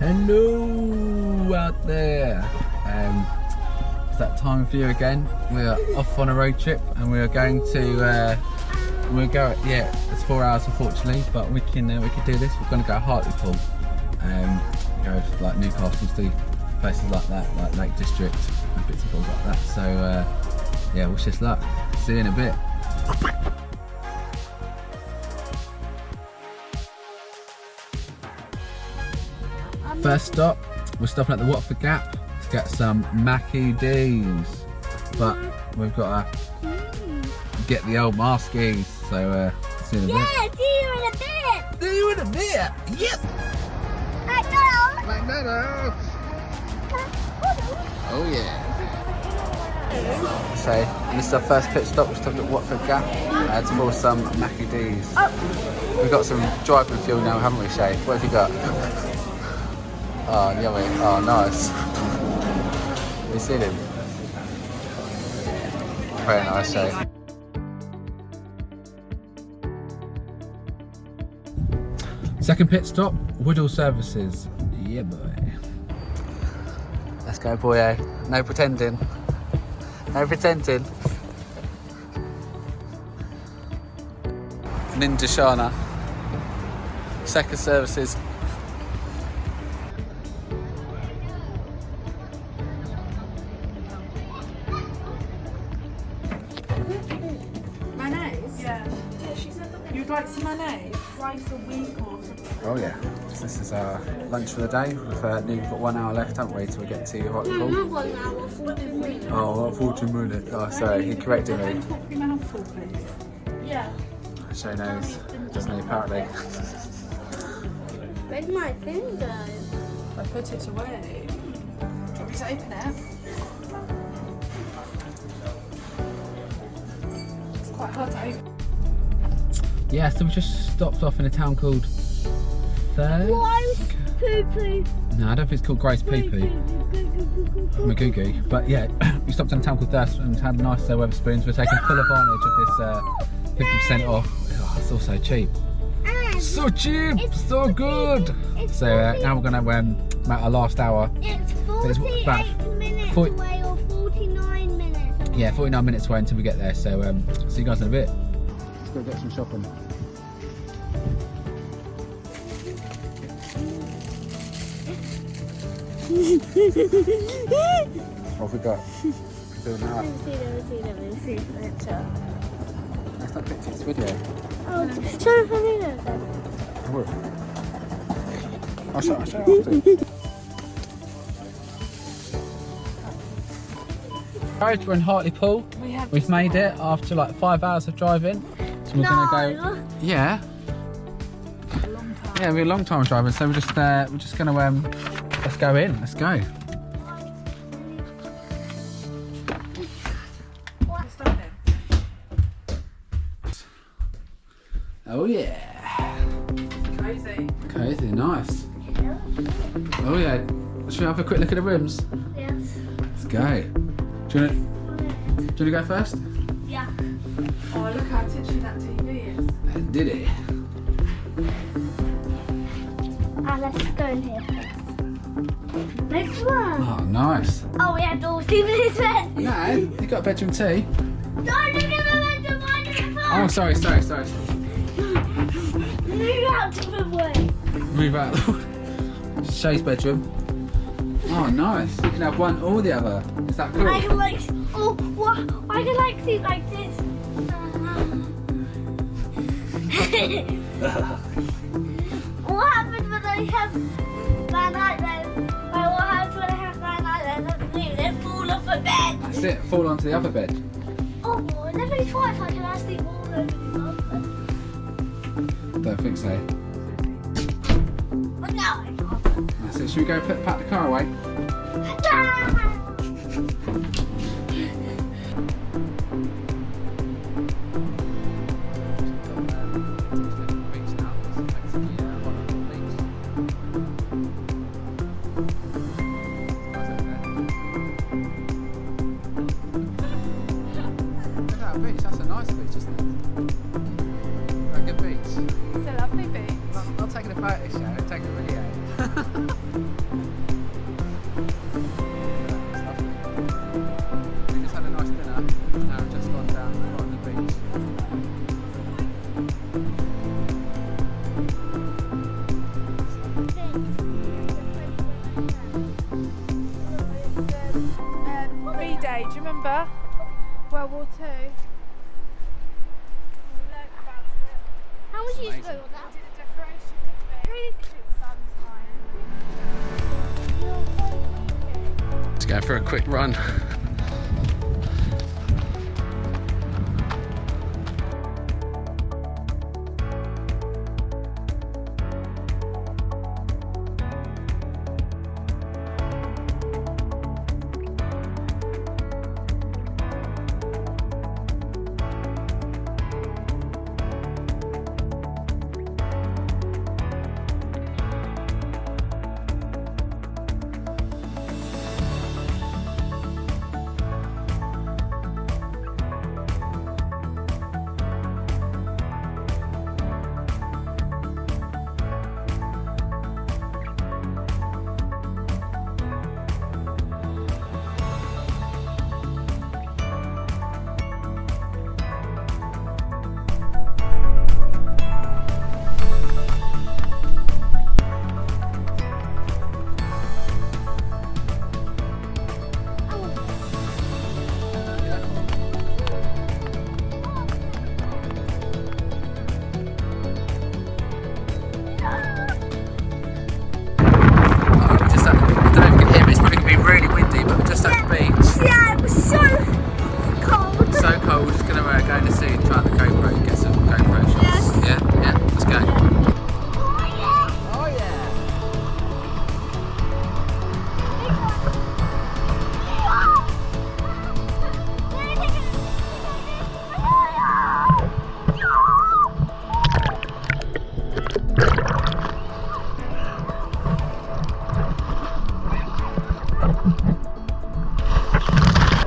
Hello out there. It's that time for you again. We're off on a road trip and we are going to it's 4 hours unfortunately, but we can do this. We're going to go Hartlepool, go to like Newcastle, see places like that, like Lake District and bits and balls like that. So yeah, wish us luck. See you in a bit. First stop, we're stopping at the Watford Gap to get some Mackie D's, but we've got to get the old Maskies, so see you in a bit. Yeah, see you in a bit! See you in a bit! Yes! McDonald's! McDonald's! Oh yeah! So, this is our first pit stop. We're stopping at Watford Gap for some Mackie D's. Oh. We've got some driving fuel now, haven't we, Shay? What have you got? Oh, yummy. Oh, nice. Have you seen him? Very nice, Shay. Second pit stop, Woodall Services. Yeah, boy. Let's go, boy. No pretending. No pretending. Ninja Shana. Second services. Mayonnaise? Yeah. She said that you'd like some mayonnaise? Twice a week or something. Oh yeah, this is our lunch for the day. We've nearly got 1 hour left, haven't we, till we get to Hartlepool? Not 1 hour, 14 minutes. Oh, 14 minutes. Oh, sorry, he corrected me. Top your mouthful, please. Yeah. Shay knows, doesn't he, apparently? Where's my thing go? I put it away. Do you want me to open it? It's quite hard to open. Yeah, so we just stopped off in a town called Thursk. Poo poo. No, I don't think it's called Grace Poo Poo. Magoogie. But yeah, we stopped in a town called Thursk and had nice Weatherspoons. We're taking full advantage of this 50% off. Oh, it's all so cheap. So cheap, so good. So now we're going to make our last hour. It's 48 minutes 40 away or 49 minutes away. Yeah, 49 minutes away until we get there. So see you guys in a bit. Let's go get some shopping. What have we got? Doing that. Let me see. That's not picture, it's video. Oh, show me for me then. I will. I'll show you after. Guys, we're in Hartlepool. We've made it after like 5 hours of driving. So we're gonna go. Yeah. A long time. Yeah, we're a long time driving. So we're just gonna let's go in. Let's go. What's that then? Oh yeah. Cozy. Cozy, nice. Oh yeah. Should we have a quick look at the rooms? Yes. Let's go. Do you want to go first? Yeah. Oh, look how titchy that TV is. And did it. Let's go in here first. Next one. Oh, nice. Oh, we had all 2 minutes left. No, you got a bedroom too. Don't look at the bedroom, mind your phone. Oh, sorry. Move out of the way. Move out. Shay's bedroom. Oh, nice. You can have one or the other. Is that cool? I can like, oh, what? I can like see like this. What happens when I have Van Island? What happens when I have Van Island? They fall off a bed. That's it. Fall onto the other bed. Oh, let me try if I can actually fall over the other bed. Don't think so. But no, I can't. That's it. Should we go pack the car away? That's a nice beach, isn't it? Is that a good beach? It's a lovely beach. Not taking a photo, Shay, I'm taking a video. remember World War II. How much you amazing. spend on that? Did a decoration, didn't we? Sun's fine. Let's go for a quick run.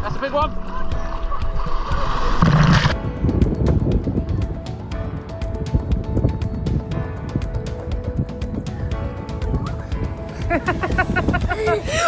That's a big one.